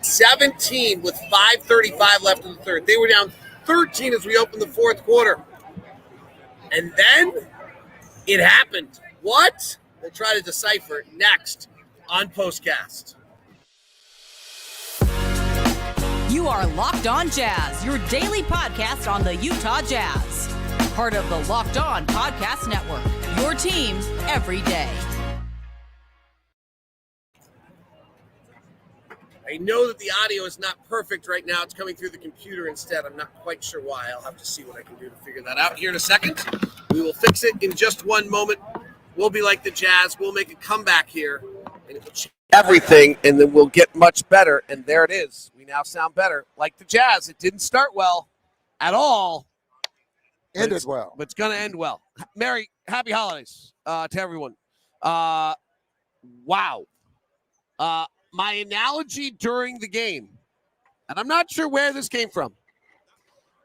17 with 5:35 left in the third. They were down 13 as we opened the fourth quarter. And then it happened. What? We'll try to decipher it next on Postcast. You are Locked On Jazz, your daily podcast on the Utah Jazz. Part of the Locked On Podcast Network, your team every day. I know that the audio is not perfect right now. It's coming through the computer instead. I'm not quite sure why. I'll have to see what I can do to figure that out here in a second. We will fix it in just one moment. We'll be like the Jazz. We'll make a comeback here, and it will change everything, and then we'll get much better. And there it is. We now sound better. Like the Jazz, it didn't start well at all. Ended well. But it's going to end well. Merry, happy holidays to everyone. Wow. My analogy during the game, and I'm not sure where this came from,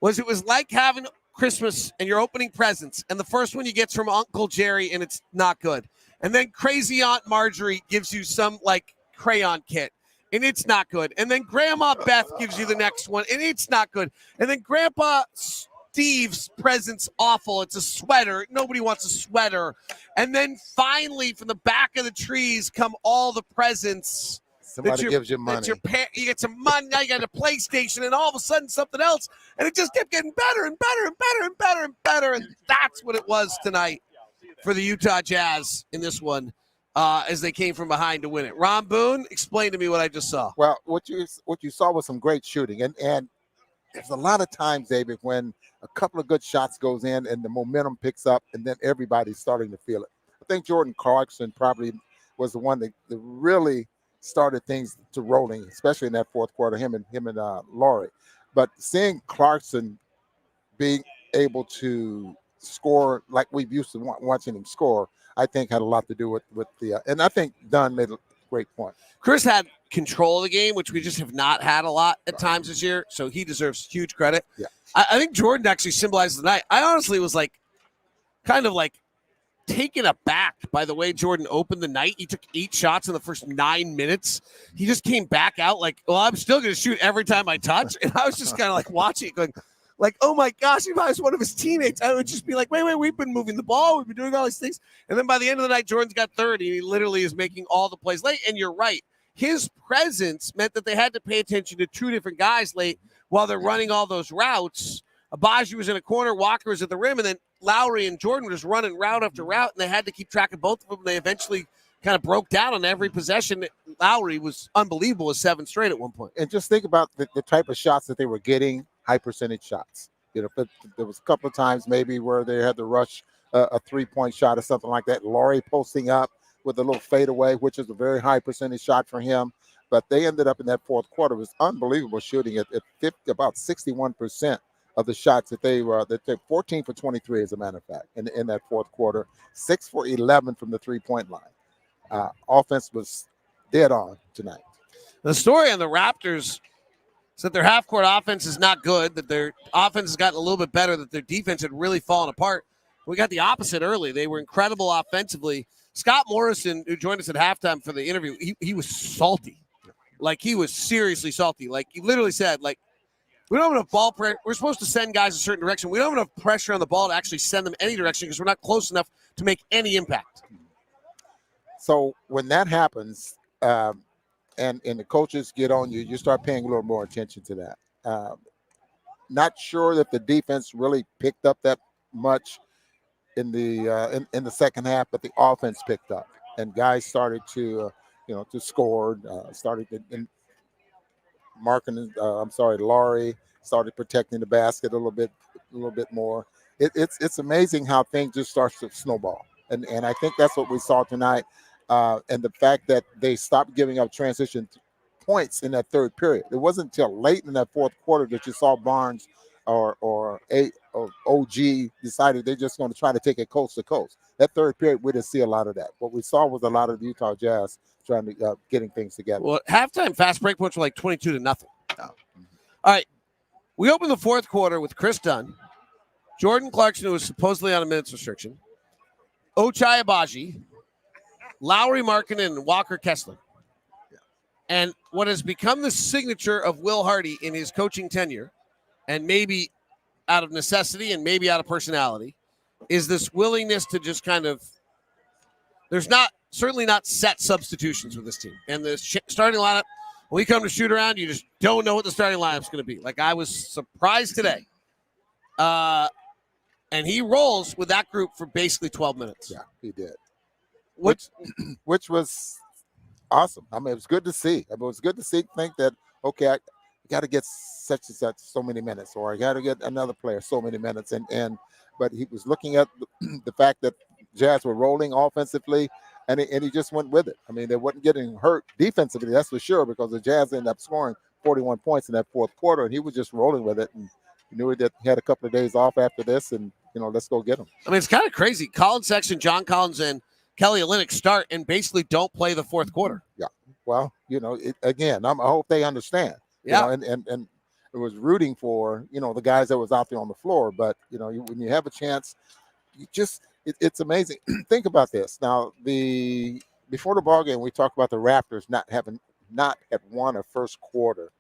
was it was like having Christmas and you're opening presents, and the first one you get's from Uncle Jerry, and it's not good. And then crazy Aunt Marjorie gives you some, like, crayon kit, and it's not good. And then Grandma Beth gives you the next one, and it's not good. And then Grandpa Steve's present's awful. It's a sweater. Nobody wants a sweater. And then finally, from the back of the trees come all the presents. Somebody gives you money. You get some money. Now you got a PlayStation, and all of a sudden something else. And it just kept getting better and better and better and better and better. And that's what it was tonight for the Utah Jazz in this one as they came from behind to win it. Ron Boone, explain to me what I just saw. Well, what you saw was some great shooting. And there's a lot of times, David, when a couple of good shots goes in and the momentum picks up, and then everybody's starting to feel it. I think Jordan Clarkson probably was the one that really started things to rolling, especially in that fourth quarter, him and Lauri. But seeing Clarkson being able to score like we've used to watching him score, I think had a lot to do with the and I think Dunn made a great point. Kris had control of the game, which we just have not had a lot at times this year, so he deserves huge credit. Yeah. I think Jordan actually symbolizes the night. I honestly was kind of taken aback by the way Jordan opened the night. He took 8 shots in the first 9 minutes. He just came back out like, well, I'm still going to shoot every time I touch. And I was just kind of watching it going, oh my gosh, if I was one of his teammates, I would just be like, wait, we've been moving the ball. We've been doing all these things. And then by the end of the night, Jordan's got 30, and he literally is making all the plays late. And you're right. His presence meant that they had to pay attention to 2 different guys late while they're running all those routes. Abaji was in a corner, Walker was at the rim, and then Lauri and Jordan were just running route after route, and they had to keep track of both of them. They eventually kind of broke down on every possession. Lauri was unbelievable with 7 straight at one point. And just think about the type of shots that they were getting, high percentage shots. There was a couple of times maybe where they had to rush a 3-point shot or something like that. Lauri posting up with a little fadeaway, which is a very high percentage shot for him. But they ended up in that fourth quarter. It was unbelievable shooting at about 61% of the shots that they 14 for 23, as a matter of fact, in that fourth quarter, 6 for 11 from the 3-point line. Offense was dead on tonight. The story on the Raptors is that their half-court offense is not good, that their offense has gotten a little bit better, that their defense had really fallen apart. We got the opposite early. They were incredible offensively. Scott Morrison, who joined us at halftime for the interview, he was salty. He was seriously salty. He literally said, we don't have enough ball pressure. We're supposed to send guys a certain direction. We don't have enough pressure on the ball to actually send them any direction because we're not close enough to make any impact. So when that happens and the coaches get on you, you start paying a little more attention to that. Not sure that the defense really picked up that much in the second half, but the offense picked up. And guys started to score, started to – Markkanen, Lauri started protecting the basket a little bit more. It's amazing how things just start to snowball, and I think that's what we saw tonight. And the fact that they stopped giving up transition points in that third period. It wasn't until late in that fourth quarter that you saw Barnes or OG decided they're just going to try to take it coast to coast. That third period, we didn't see a lot of that. What we saw was a lot of the Utah Jazz trying to getting things together. Well, halftime fast break points were 22-0. Oh. All right. We opened the fourth quarter with Kris Dunn, Jordan Clarkson, who was supposedly on a minutes restriction, Ochai Agbaji, Lauri Markkanen, and Walker Kessler. And what has become the signature of Will Hardy in his coaching tenure, and maybe out of necessity and maybe out of personality, is this willingness to just kind of, there's certainly not set substitutions with this team. And the starting lineup, when we come to shoot around, you just don't know what the starting lineup's going to be. Like, I was surprised today. And he rolls with that group for basically 12 minutes. Yeah, he did. Which was awesome. I mean, it was good to see. It was good to think that, okay, I got to get such and such so many minutes, or I got to get another player so many minutes. But he was looking at the fact that Jazz were rolling offensively, and he just went with it. I mean, they wasn't getting hurt defensively, that's for sure, because the Jazz ended up scoring 41 points in that fourth quarter, and he was just rolling with it. And he knew that he had a couple of days off after this, and, let's go get him. I mean, it's kind of crazy. Colin Sexton, John Collins, and Kelly Olynyk start and basically don't play the fourth quarter. Yeah. Well, again, I hope they understand. Yeah. And it was rooting for, the guys that was out there on the floor. But, when you have a chance, it's amazing. Think about this. Now, before the ball game, we talked about the Raptors not have won a first quarter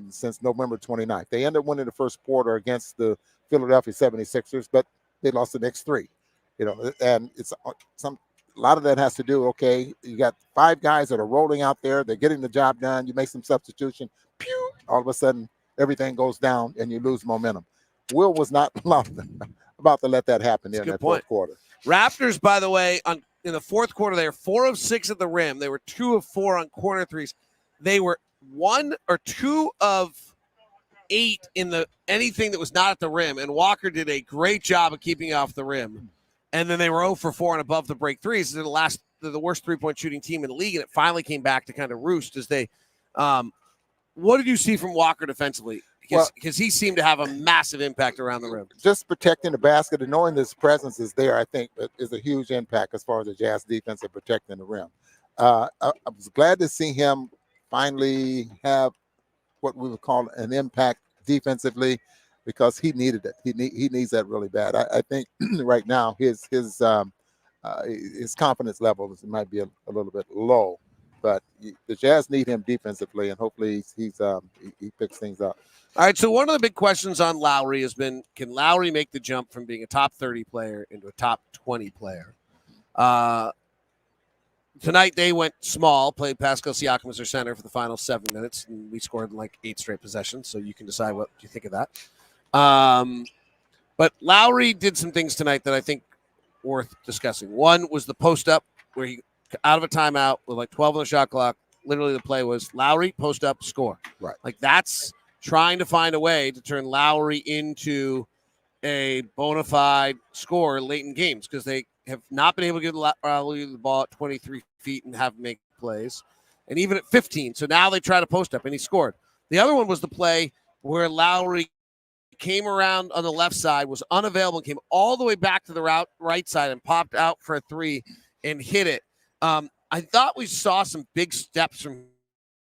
since November 29th. They ended up winning the first quarter against the Philadelphia 76ers, but they lost the next three. And it's a lot of that has to do, okay, you got 5 guys that are rolling out there. They're getting the job done. You make some substitution. Pew, all of a sudden, everything goes down and you lose momentum. Will was not about to let that happen in that fourth quarter. Raptors, by the way, in the fourth quarter, they were 4 of 6 at the rim. They were 2 of 4 on corner threes. They were 1 or 2 of 8 in anything that was not at the rim. And Walker did a great job of keeping off the rim. And then they were 0 for 4 and above the break threes. They're the worst three-point shooting team in the league, and it finally came back to kind of roost as they what did you see from Walker defensively? Because he seemed to have a massive impact around the rim. Just protecting the basket and knowing this presence is there, I think, is a huge impact as far as the Jazz defense and protecting the rim. I was glad to see him finally have what we would call an impact defensively, because he needed it. He needs that really bad. I think right now his confidence levels might be a little bit low, but the Jazz need him defensively, and hopefully he picks things up. All right, so one of the big questions on Lauri has been, can Lauri make the jump from being a top 30 player into a top 20 player? Tonight they went small, played Pascal Siakam as their center for the final 7 minutes, and we scored in like 8 straight possessions, so you can decide what you think of that. But Lauri did some things tonight that I think worth discussing. One was the post up, where he out of a timeout with like 12 on the shot clock. Literally the play was Lauri, post up, score. Right. Like, that's trying to find a way to turn Lauri into a bona fide scorer late in games, because they have not been able to give Lauri the ball at 23 feet and have him make plays, and even at 15. So now they try to post up, and he scored. The other one was the play where Lauri came around on the left side, was unavailable, and came all the way back to the right side and popped out for a 3 and hit it. I thought we saw some big steps from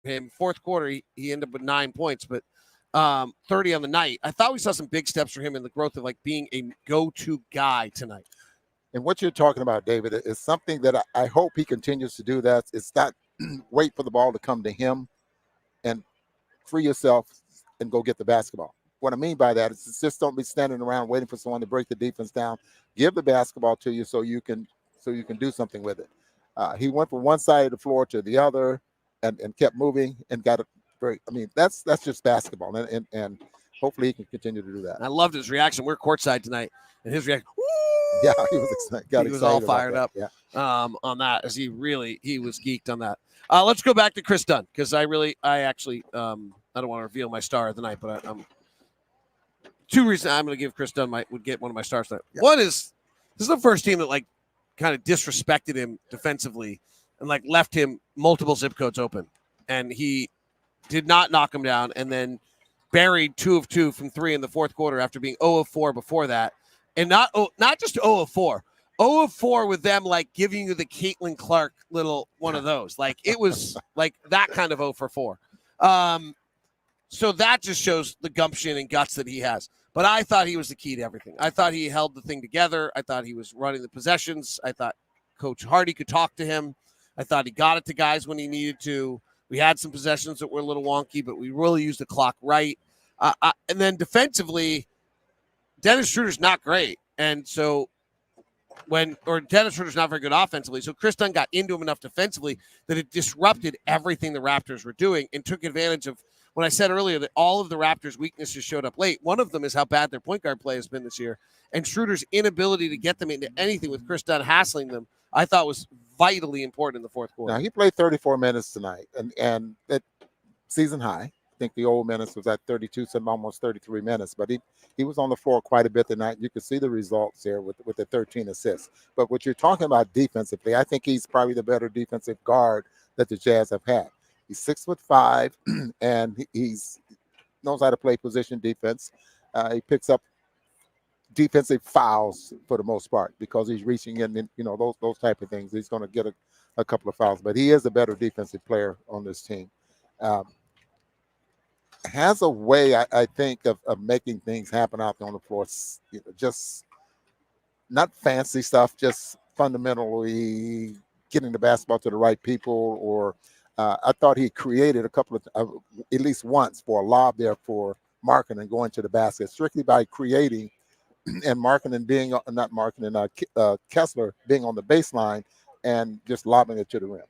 him. Fourth quarter, he ended up with 9 points, but 30 on the night. I thought we saw some big steps for him in the growth of like being a go-to guy tonight. And what you're talking about, David, is something that I hope he continues to do. That it's not wait for the ball to come to him and free yourself and go get the basketball. What I mean by that is just don't be standing around waiting for someone to break the defense down. Give the basketball to you so you can do something with it. He went from one side of the floor to the other and kept moving and got it very. I mean, that's just basketball, and hopefully he can continue to do that. And I loved his reaction. We're courtside tonight, and his reaction. Woo! Yeah, he was excited. He was all fired up. Yeah. On that, as he was geeked on that. Let's go back to Kris Dunn, because I actually I don't want to reveal my star of the night, but two reasons I'm going to give Kris Dunn would get one of my stars tonight. Yeah. One is, this is the first team that like kind of disrespected him defensively and like left him multiple zip codes open, and he did not knock him down, and then buried 2 of 2 from 3 in the fourth quarter after being 0 of 4 before that, and not just 0 of 4. 0 of 4 with them like giving you the Caitlin Clark little one of those. Like, it was like that kind of 0 for 4. So that just shows the gumption and guts that he has. But I thought he was the key to everything. I thought he held the thing together. I thought he was running the possessions. I thought Coach Hardy could talk to him. I thought he got it to guys when he needed to. We had some possessions that were a little wonky, but we really used the clock right. And then defensively, Dennis Schroeder's not great. And so Dennis Schroeder's not very good offensively. So Kris Dunn got into him enough defensively that it disrupted everything the Raptors were doing and took advantage of when I said earlier that all of the Raptors' weaknesses showed up late. One of them is how bad their point guard play has been this year. And Schroeder's inability to get them into anything with Kris Dunn hassling them, I thought was vitally important in the fourth quarter. Now, he played 34 minutes tonight, and that season high. I think the old minutes was at 32, some almost 33 minutes, but he was on the floor quite a bit tonight. You could see the results there with the 13 assists. But what you're talking about defensively, I think he's probably the better defensive guard that the Jazz have had. He's 6'5", and he's knows how to play position defense. He picks up defensive fouls for the most part because he's reaching in, those type of things. He's going to get a couple of fouls, but he is a better defensive player on this team. Has a way, I think, of making things happen out there on the floor. Just not fancy stuff, just fundamentally getting the basketball to the right people. Or I thought he created a couple of, at least once, for a lob there for Markkanen going to the basket, strictly by creating, and Markkanen being, not Markkanen, Kessler being on the baseline and just lobbing it to the rim.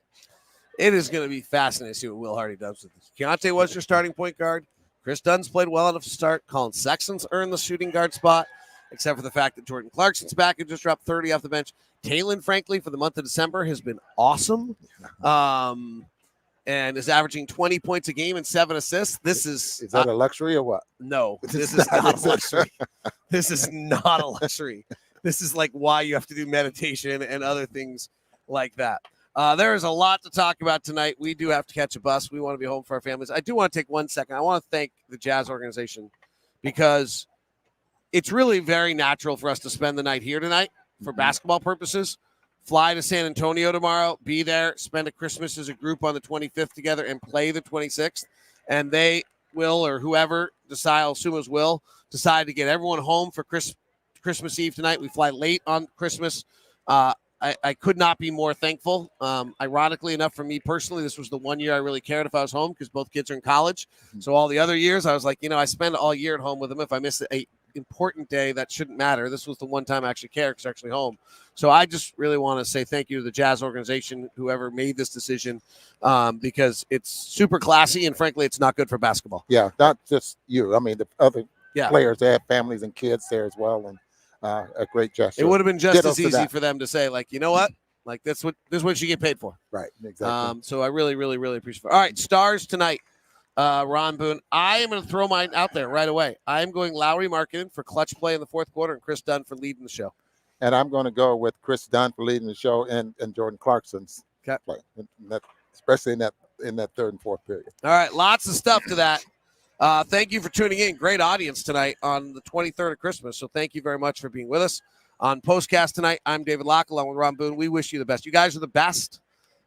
It is going to be fascinating to see what Will Hardy does with this. Keontae was your starting point guard. Kris Dunn's played well enough to start. Colin Sexton's earned the shooting guard spot, except for the fact that Jordan Clarkson's back and just dropped 30 off the bench. Taylor, frankly, for the month of December has been awesome, and is averaging 20 points a game and 7 assists. This is that a luxury or what? No, this is not a luxury. This is not a luxury. This is like why you have to do meditation and other things like that. There is a lot to talk about tonight. We do have to catch a bus. We want to be home for our families. I do want to take 1 second. I want to thank the Jazz organization because it's really very natural for us to spend the night here tonight for basketball purposes. Fly to San Antonio tomorrow, be there, spend a Christmas as a group on the 25th together, and play the 26th. And they will, or whoever Sumas will, decide to get everyone home for Christmas Eve tonight. We fly late on Christmas. I could not be more thankful. Ironically enough, for me personally, this was the one year I really cared if I was home because both kids are in college. So all the other years, I was like, I spend all year at home with them. If I miss an important day, that shouldn't matter. This was the one time I actually cared because they're actually home. So I just really want to say thank you to the Jazz organization, whoever made this decision, because it's super classy and, frankly, it's not good for basketball. Yeah, not just you. I mean, the other players, they have families and kids there as well, and a great gesture. It would have been just as easy for them to say, like, you know what? Like, this is what you get paid for. Right, exactly. So I really, really, really appreciate it. All right, stars tonight. Ron Boone. I am going to throw mine out there right away. I am going Lauri Markkanen for clutch play in the fourth quarter and Kris Dunn for leading the show. And I'm going to go with Kris Dunn for leading the show and Jordan Clarkson's play, especially in that third and fourth period. All right, lots of stuff to that. Thank you for tuning in. Great audience tonight on the 23rd of Christmas. So thank you very much for being with us on Postcast tonight. I'm David Locke along with Ron Boone. We wish you the best. You guys are the best.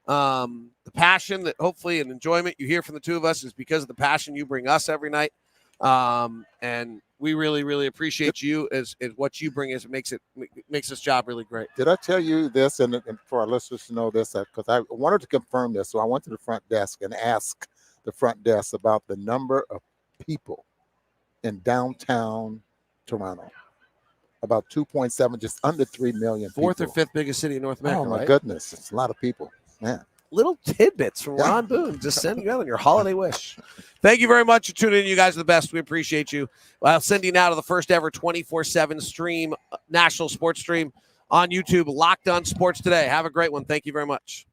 The passion that hopefully and enjoyment you hear from the two of us is because of the passion you bring us every night. And we really, really appreciate you as what you bring is makes this job really great. Did I tell you this? And for our listeners to know this, because I wanted to confirm this. So I went to the front desk and asked the front desk about the number of people in downtown Toronto. About 2.7, just under 3 million people. Fourth or fifth biggest city in North America. Oh, my goodness. It's a lot of people. Man. Little tidbits from Ron Boone. Just sending you out on your holiday wish. Thank you very much for tuning in. You guys are the best. We appreciate you. I'll send you now to the first ever 24/7 stream, national sports stream on YouTube, Locked On Sports Today. Have a great one. Thank you very much.